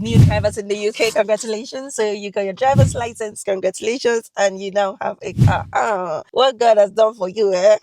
New drivers in the UK, congratulations. So you got your driver's license, congratulations, and you now have a car. What God has done for you, eh?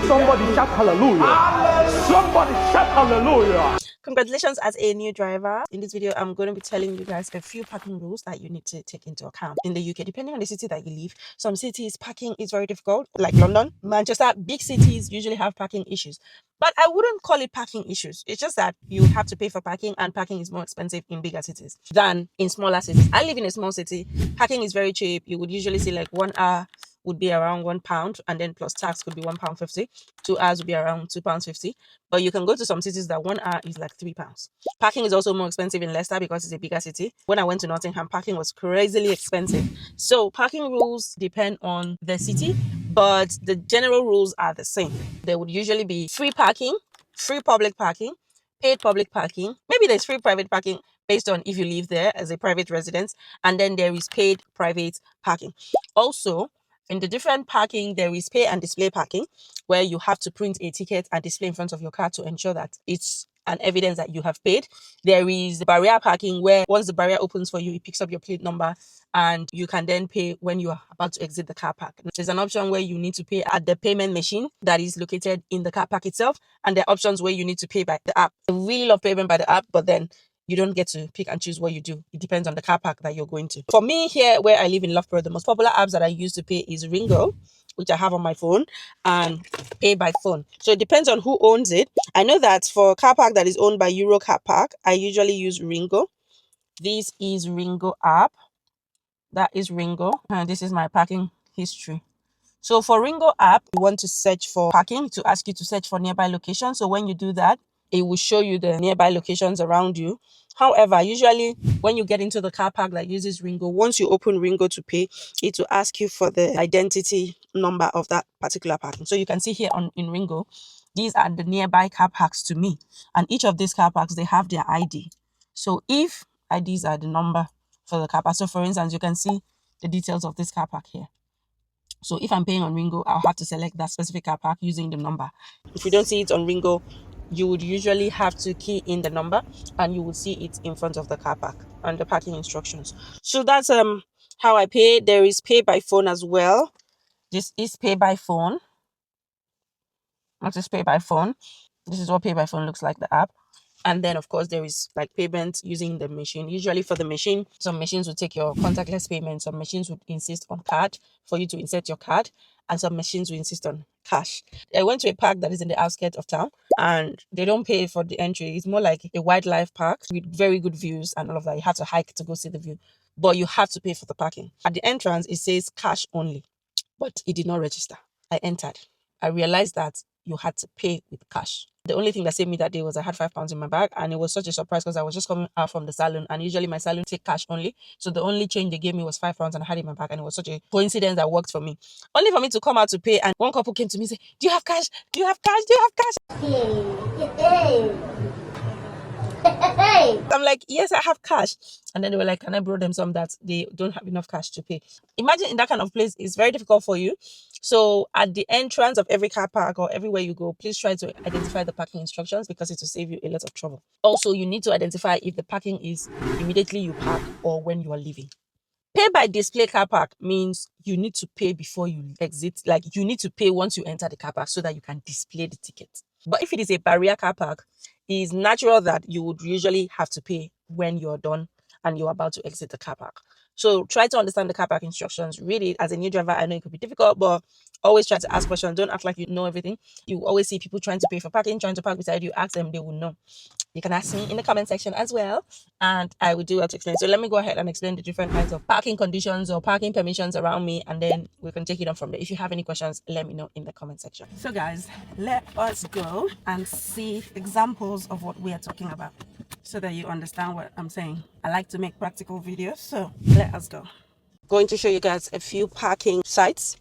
Somebody shout hallelujah. Somebody shout hallelujah. Congratulations as a new driver. In this video, I'm going to be telling you guys a few parking rules that you need to take into account in the UK, depending on the city that you live. Some cities, parking is very difficult, like London, Manchester. Big cities usually have parking issues. But I wouldn't call it parking issues. It's just that you have to pay for parking, and parking is more expensive in bigger cities than in smaller cities. I live in a small city. Parking is very cheap. You would usually see like 1 hour would be around £1, and then plus tax could be £1.50. 2 hours would be around £2.50. But you can go to some cities that 1 hour is like £3. Parking is also more expensive in Leicester because it's a bigger city. When I went to Nottingham, parking was crazily expensive. So parking rules depend on the city, but the general rules are the same. There would usually be free parking, free public parking, paid public parking. Maybe there's free private parking based on if you live there as a private residence, and then there is paid private parking. Also, in the different parking, there is pay and display parking, where you have to print a ticket and display in front of your car to ensure that it's an evidence that you have paid. There is barrier parking, where once the barrier opens for you, it picks up your plate number and you can then pay when you are about to exit the car park. There's an option where you need to pay at the payment machine that is located in the car park itself, and there are options where you need to pay by the app. I really love payment by the app, but then you don't get to pick and choose what you do. It depends on the car park that you're going to. For me here, where I live in Loughborough, the most popular apps that I use to pay is RingGo, which I have on my phone, and PayByPhone. So it depends on who owns it. I know that for a car park that is owned by Euro Car Park, I usually use RingGo. This is RingGo app. That is RingGo, and this is my parking history. So for RingGo app, you want to search for parking, to ask you to search for nearby locations. So when you do that, it will show you the nearby locations around you. However, usually when you get into the car park that uses RingGo, once you open RingGo to pay, it will ask you for the identity number of that particular parking. So you can see here in RingGo, these are the nearby car parks to me. And each of these car parks, they have their ID. So if IDs are the number for the car park, so for instance, you can see the details of this car park here. So if I'm paying on RingGo, I'll have to select that specific car park using the number. If you don't see it on RingGo, you would usually have to key in the number and you will see it in front of the car park and the parking instructions. So that's how I pay. There is pay by phone as well. This is pay by phone. Not just pay by phone. This is what pay by phone looks like, the app. And then, of course, there is like payment using the machine. Usually for the machine, some machines will take your contactless payment. Some machines would insist on card for you to insert your card. And some machines will insist on cash. I went to a park that is in the outskirts of town, and they don't pay for the entry. It's more like a wildlife park with very good views and all of that. You have to hike to go see the view, but you have to pay for the parking. At the entrance, it says cash only, but it did not register. I entered. I realized that you had to pay with cash. The only thing that saved me that day was I had £5 in my bag, and it was such a surprise because I was just coming out from the salon, and usually my salon take cash only. So the only change they gave me was £5 and I had it in my bag, and it was such a coincidence that worked for me. Only for me to come out to pay, and one couple came to me and said, "Do you have cash? Do you have cash? Do you have cash?" I'm like, "Yes, I have cash." And then they were like, "Can I borrow them some that they don't have enough cash to pay?" Imagine in that kind of place, it's very difficult for you. So at the entrance of every car park or everywhere you go, please try to identify the parking instructions because it will save you a lot of trouble. Also, you need to identify if the parking is immediately you park or when you are leaving. Pay by display car park means you need to pay before you exit. Like you need to pay once you enter the car park so that you can display the ticket. But if it is a barrier car park, it is natural that you would usually have to pay when you're done and you're about to exit the car park. So try to understand the car park instructions. Read it. As a new driver, I know it could be difficult, but always try to ask questions. Don't act like you know everything. You always see people trying to pay for parking, trying to park beside you. Ask them, they will know. You can ask me in the comment section as well, and I will do well to explain. So let me go ahead and explain the different kinds of parking conditions or parking permissions around me, and then we can take it on from there. If you have any questions, let me know in the comment section. So guys, let us go and see examples of what we are talking about so that you understand what I'm saying. I like to make practical videos, so let us go. Going to show you guys a few parking sites,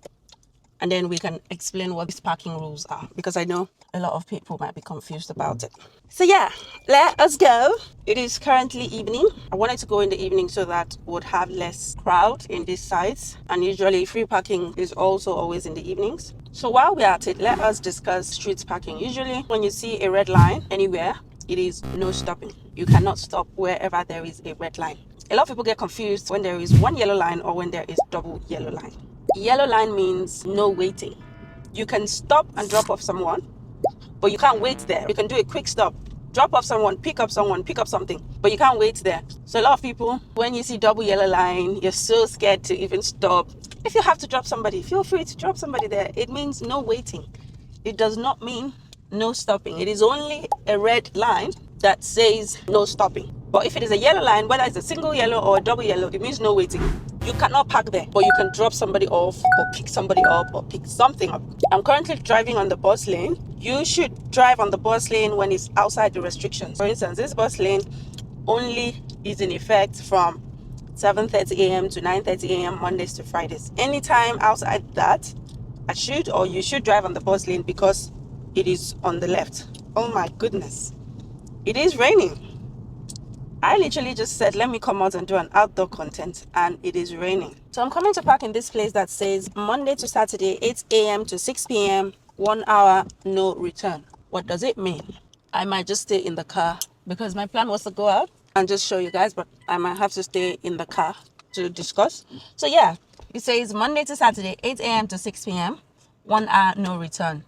and then we can explain what these parking rules are, because I know a lot of people might be confused about it. So yeah, let us go. It is currently evening. I wanted to go in the evening so that would have less crowd in these sites, and usually free parking is also always in the evenings. So while we're at it, let us discuss street parking. Usually when you see a red line anywhere, it is no stopping. You cannot stop wherever there is a red line. A lot of people get confused when there is one yellow line or when there is double yellow line. Yellow line means no waiting. You can stop and drop off someone, but you can't wait there. You can do a quick stop, drop off someone, pick up someone, pick up something, but you can't wait there. So a lot of people, when you see double yellow line, you're so scared to even stop. If you have to drop somebody, feel free to drop somebody there. It means no waiting. It does not mean no stopping. It is only a red line that says no stopping. But if it is a yellow line, whether it's a single yellow or a double yellow, it means no waiting. You cannot park there, but you can drop somebody off or pick somebody up or pick something up. I'm currently driving on the bus lane. You should drive on the bus lane when it's outside the restrictions. For instance, this bus lane only is in effect from 7:30 a.m. to 9:30 a.m. Mondays to Fridays. Anytime outside that, you should drive on the bus lane because it is on the left. Oh my goodness. It is raining. I literally just said, let me come out and do an outdoor content, and it is raining. So I'm coming to park in this place that says Monday to Saturday, 8 a.m. to 6 p.m., 1 hour, no return. What does it mean? I might just stay in the car because my plan was to go out and just show you guys, but I might have to stay in the car to discuss. So yeah, it says Monday to Saturday, 8 a.m. to 6 p.m., 1 hour, no return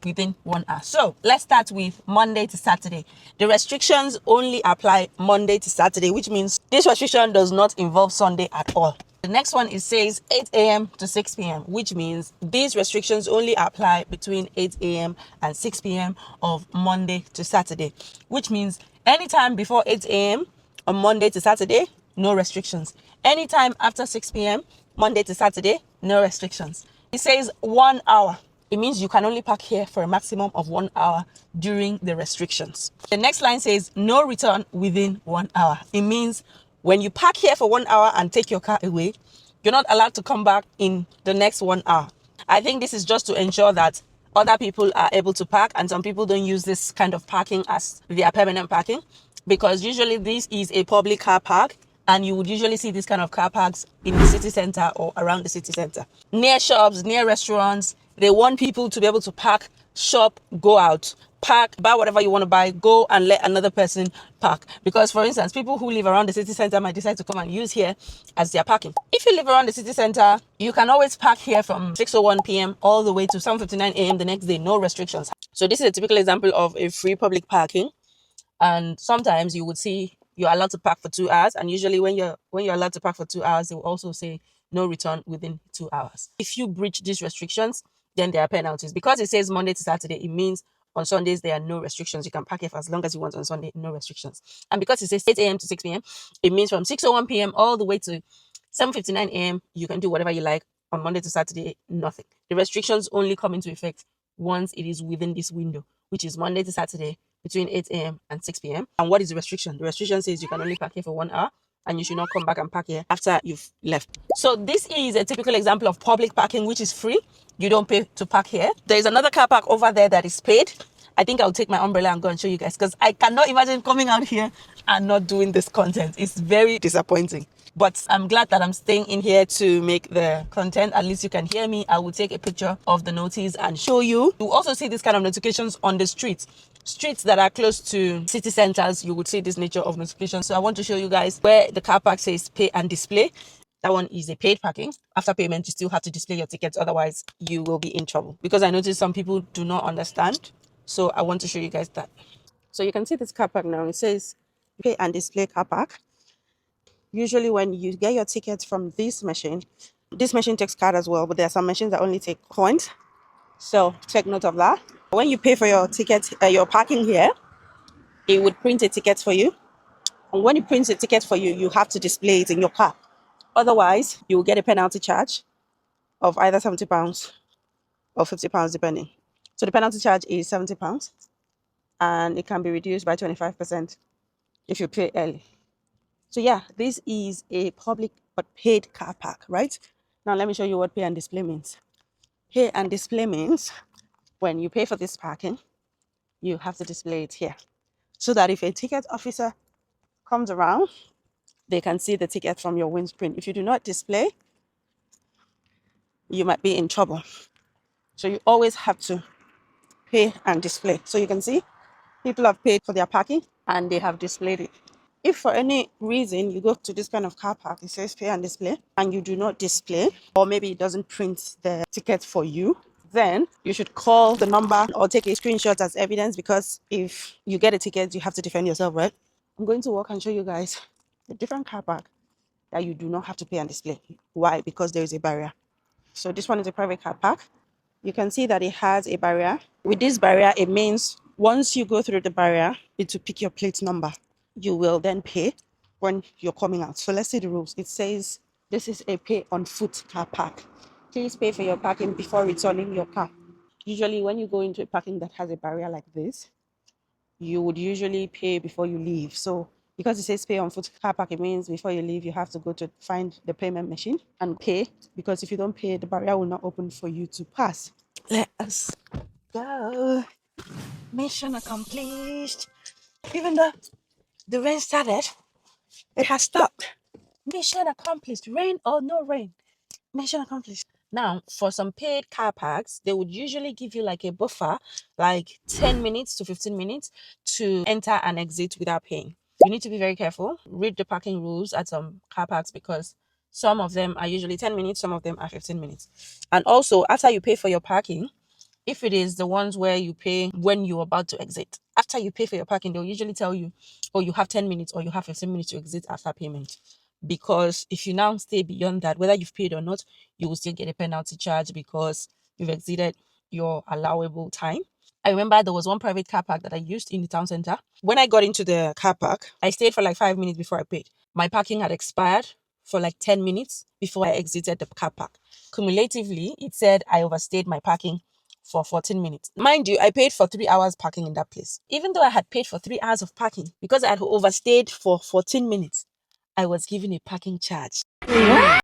within 1 hour. So let's start with Monday to Saturday. The restrictions only apply Monday to Saturday, which means this restriction does not involve Sunday at all. The next one, it says 8 a.m. to 6 p.m., which means these restrictions only apply between 8 a.m. and 6 p.m. of Monday to Saturday, which means anytime before 8 a.m. on Monday to Saturday, no restrictions. Anytime after 6 p.m. Monday to Saturday, no restrictions. It says 1 hour. It means you can only park here for a maximum of 1 hour during the restrictions. The next line says no return within 1 hour. It means when you park here for 1 hour and take your car away, you're not allowed to come back in the next 1 hour. I think this is just to ensure that other people are able to park, and some people don't use this kind of parking as their permanent parking, because usually this is a public car park, and you would usually see this kind of car parks in the city center or around the city center. Near shops, near restaurants, they want people to be able to park, shop, go out, park, buy whatever you want to buy, go and let another person park. Because for instance, people who live around the city center might decide to come and use here as their parking. If you live around the city center, you can always park here from 6:01 p.m. all the way to 7:59 a.m. the next day, no restrictions. So this is a typical example of a free public parking. And sometimes you would see you're allowed to park for 2 hours, and usually when you're allowed to park for 2 hours, they will also say no return within 2 hours. If you breach these restrictions, then there are penalties. Because it says Monday to Saturday, it means on Sundays there are no restrictions. You can park here for as long as you want on Sunday, no restrictions. And because it says 8 a.m. to 6 p.m., it means from 6:01 p.m. all the way to 7:59 a.m. you can do whatever you like. On Monday to Saturday, nothing. The restrictions only come into effect once it is within this window, which is Monday to Saturday between 8 a.m. and 6 p.m. And what is the restriction? The restriction says you can only park here for 1 hour, and you should not come back and park here after you've left. So this is a typical example of public parking, which is free. You don't pay to park here. There is another car park over there that is paid. I think I'll take my umbrella and go and show you guys, because I cannot imagine coming out here and not doing this content. It's very disappointing. But I'm glad that I'm staying in here to make the content. At least you can hear me. I will take a picture of the notice and show you. You also see this kind of notifications on the streets. Streets that are close to city centers, you would see this nature of notification. So I want to show you guys where the car park says pay and display. That one is a paid parking. After payment, you still have to display your tickets. Otherwise, you will be in trouble. Because I noticed some people do not understand. So I want to show you guys that. So you can see this car park now. It says pay and display car park. Usually when you get your tickets from this machine takes card as well, but there are some machines that only take coins. So take note of that. When you pay for your ticket, your parking here, it would print a ticket for you. And when it prints a ticket for you, you have to display it in your car. Otherwise, you will get a penalty charge of either £70 or £50 depending. So the penalty charge is £70 and it can be reduced by 25% if you pay early. So yeah, this is a public but paid car park, right? Now let me show you what pay and display means. Pay and display means when you pay for this parking, you have to display it here, so that if a ticket officer comes around, they can see the ticket from your windscreen. If you do not display, you might be in trouble. So you always have to pay and display. So you can see people have paid for their parking. and they have displayed it. If for any reason you go to this kind of car park, it says pay and display, and you do not display, or maybe it doesn't print the ticket for you, then you should call the number or take a screenshot as evidence, because if you get a ticket, you have to defend yourself, right? I'm going to walk and show you guys a different car park that you do not have to pay and display. Why? Because there is a barrier. So this one is a private car park. You can see that it has a barrier. With this barrier, it means once you go through the barrier, it will pick your plate number. You will then pay when you're coming out. So let's see the rules. It says this is a pay on foot car park. Please pay for your parking before returning your car. Usually when you go into a parking that has a barrier like this, you would usually pay before you leave. So because it says pay on foot car park, it means before you leave, you have to go to find the payment machine and pay, because if you don't pay, the barrier will not open for you to pass. Let us go. Mission accomplished. Even though the rain started, it has stopped. Mission accomplished. Rain or no rain. Mission accomplished. Now, for some paid car parks, they would usually give you like a buffer, like 10 minutes to 15 minutes to enter and exit without paying. You need to be very careful. Read the parking rules at some car parks, because some of them are usually 10 minutes, some of them are 15 minutes. And also, after you pay for your parking, if it is the ones where you pay when you're about to exit, after you pay for your parking, they'll usually tell you, oh, you have 10 minutes or you have 15 minutes to exit after payment. Because if you now stay beyond that, whether you've paid or not, you will still get a penalty charge because you've exceeded your allowable time. I remember there was one private car park that I used in the town center. When I got into the car park, I stayed for like 5 minutes before I paid. My parking had expired for like 10 minutes before I exited the car park. Cumulatively, it said I overstayed my parking for 14 minutes. Mind you, I paid for 3 hours parking in that place. Even though I had paid for 3 hours of parking, because I had overstayed for 14 minutes, I was given a parking charge. I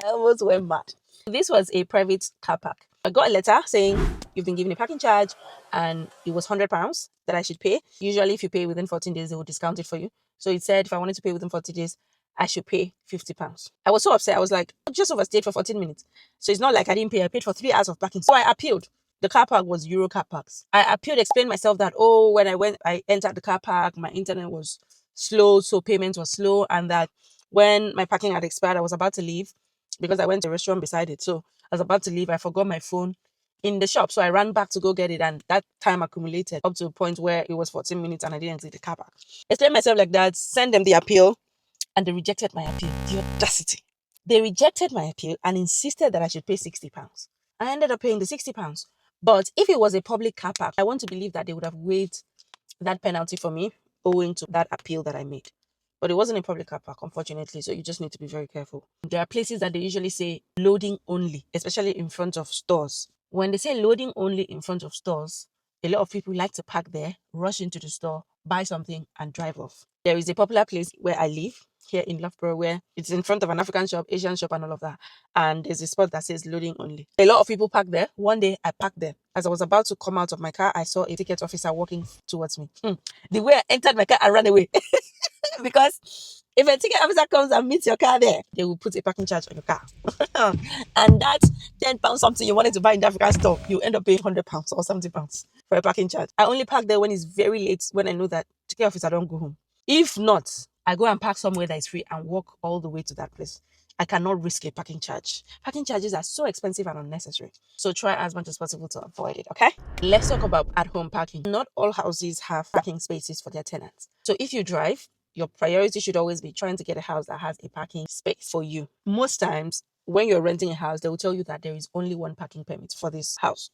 almost went mad. This was a private car park. I got a letter saying you've been given a parking charge and it was £100 that I should pay. Usually, if you pay within 14 days, they will discount it for you. So it said if I wanted to pay within 40 days, I should pay £50. I was so upset. I was like, I just overstayed for 14 minutes. So it's not like I didn't pay. I paid for 3 hours of parking. So I appealed. The car park was Euro car parks. I appealed, explained myself that, oh, when I entered the car park, my internet was slow, so payment was slow, and that when my parking had expired, I was about to leave because I went to a restaurant beside it. So I was about to leave. I forgot my phone in the shop. So I ran back to go get it. And that time accumulated up to a point where it was 14 minutes and I didn't exit the car park. Explain myself like that, send them the appeal, and they rejected my appeal. The audacity. They rejected my appeal and insisted that I should pay £60. I ended up paying the £60. But if it was a public car park, I want to believe that they would have waived that penalty for me owing to that appeal that I made. But it wasn't a public car park, unfortunately, so you just need to be very careful. There are places that they usually say loading only, especially in front of stores. When they say loading only in front of stores, a lot of people like to park there, rush into the store, buy something, and drive off. There is a popular place where I live, here in Loughborough, where it's in front of an African shop, Asian shop, and all of that. And there's a spot that says loading only. A lot of people park there. One day I parked there. As I was about to come out of my car, I saw a ticket officer walking towards me. The way I entered my car, I ran away. Because if a ticket officer comes and meets your car there, they will put a parking charge on your car. And that's £10 something you wanted to buy in the African store, you end up paying £100 or £70 for a parking charge. I only park there when it's very late, when I know that ticket officer don't go home. If not, I go and park somewhere that is free and walk all the way to that place. I cannot risk a parking charge. Parking charges are so expensive and unnecessary. So try as much as possible to avoid it, okay? Let's talk about at-home parking. Not all houses have parking spaces for their tenants. So if you drive, your priority should always be trying to get a house that has a parking space for you. Most times, when you're renting a house, they will tell you that there is only one parking permit for this house.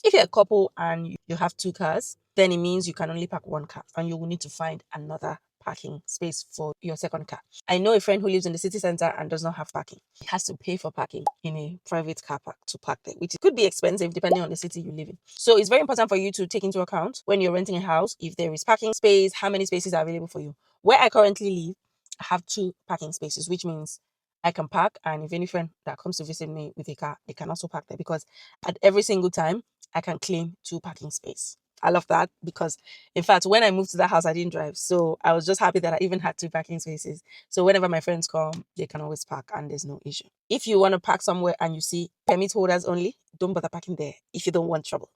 If you're a couple and you have 2 cars, then it means you can only park 1 car and you will need to find another parking space for your second car. I know a friend who lives in the city center and does not have parking. He has to pay for parking in a private car park to park there, which could be expensive depending on the city you live in. So it's very important for you to take into account when you're renting a house, if there is parking space, how many spaces are available for you. Where I currently live, I have 2 parking spaces, which means I can park, and if any friend that comes to visit me with a car, they can also park there, because at every single time I can claim 2 parking space. I love that, because in fact, when I moved to that house, I didn't drive. So I was just happy that I even had 2 parking spaces. So whenever my friends come, they can always park and there's no issue. If you want to park somewhere and you see permit holders only, don't bother parking there if you don't want trouble.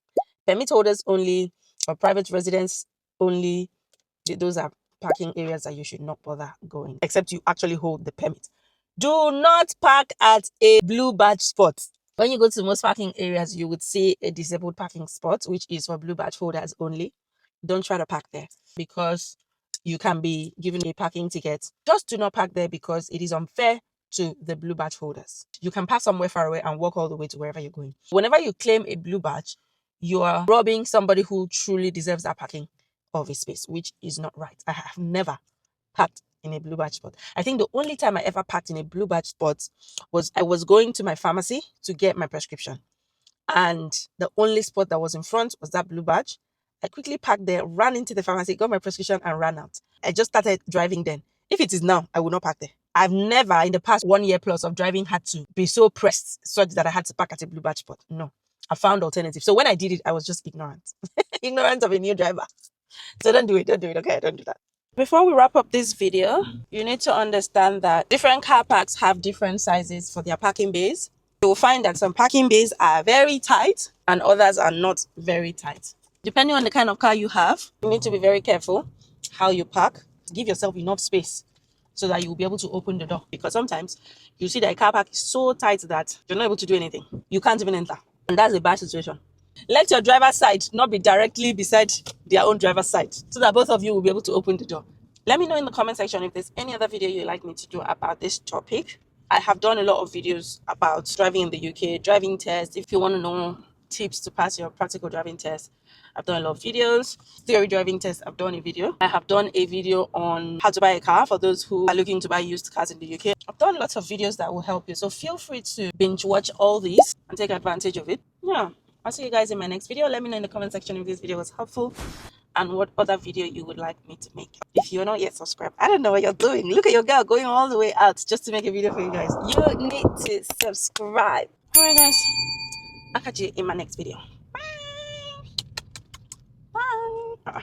Permit holders only or private residence only, those are parking areas that you should not bother going, except you actually hold the permit. Do not park at a blue badge spot. When you go to most parking areas, you would see a disabled parking spot, which is for blue badge holders only. Don't try to park there because you can be given a parking ticket. Just do not park there because it is unfair to the blue badge holders. You can park somewhere far away and walk all the way to wherever you're going. Whenever you claim a blue badge, you are robbing somebody who truly deserves that parking of a space, which is not right. I have never parked in a blue badge spot. I think the only time I ever parked in a blue badge spot was I was going to my pharmacy to get my prescription. And the only spot that was in front was that blue badge. I quickly parked there, ran into the pharmacy, got my prescription, and ran out. I just started driving then. If it is now, I will not park there. I've never, in the past 1 year plus of driving, had to be so pressed such that I had to park at a blue badge spot. No, I found alternatives. So when I did it, I was just ignorant. Ignorant of a new driver. So don't do it. Don't do it. Okay, don't do that. Before we wrap up this video, you need to understand that different car parks have different sizes for their parking bays. You will find that some parking bays are very tight and others are not very tight. Depending on the kind of car you have, you need to be very careful how you park. Give yourself enough space so that you'll be able to open the door. Because sometimes you see that a car park is so tight that you're not able to do anything. You can't even enter. And that's a bad situation. Let your driver's side not be directly beside their own driver's side so that both of you will be able to open the door. Let me know in the comment section if there's any other video you'd like me to do about this topic. I have done a lot of videos about driving in the UK, driving tests. If you want to know tips to pass your practical driving test, I've done a lot of videos. Theory driving test, I've done a video. I have done a video on how to buy a car for those who are looking to buy used cars in the UK. I've done lots of videos that will help you. So feel free to binge watch all these and take advantage of it. Yeah. I'll see you guys in my next video. Let me know in the comment section if this video was helpful and what other video you would like me to make. If you're not yet subscribed, I don't know what you're doing. Look at your girl going all the way out just to make a video for you guys. You need to subscribe. All right, guys. I'll catch you in my next video.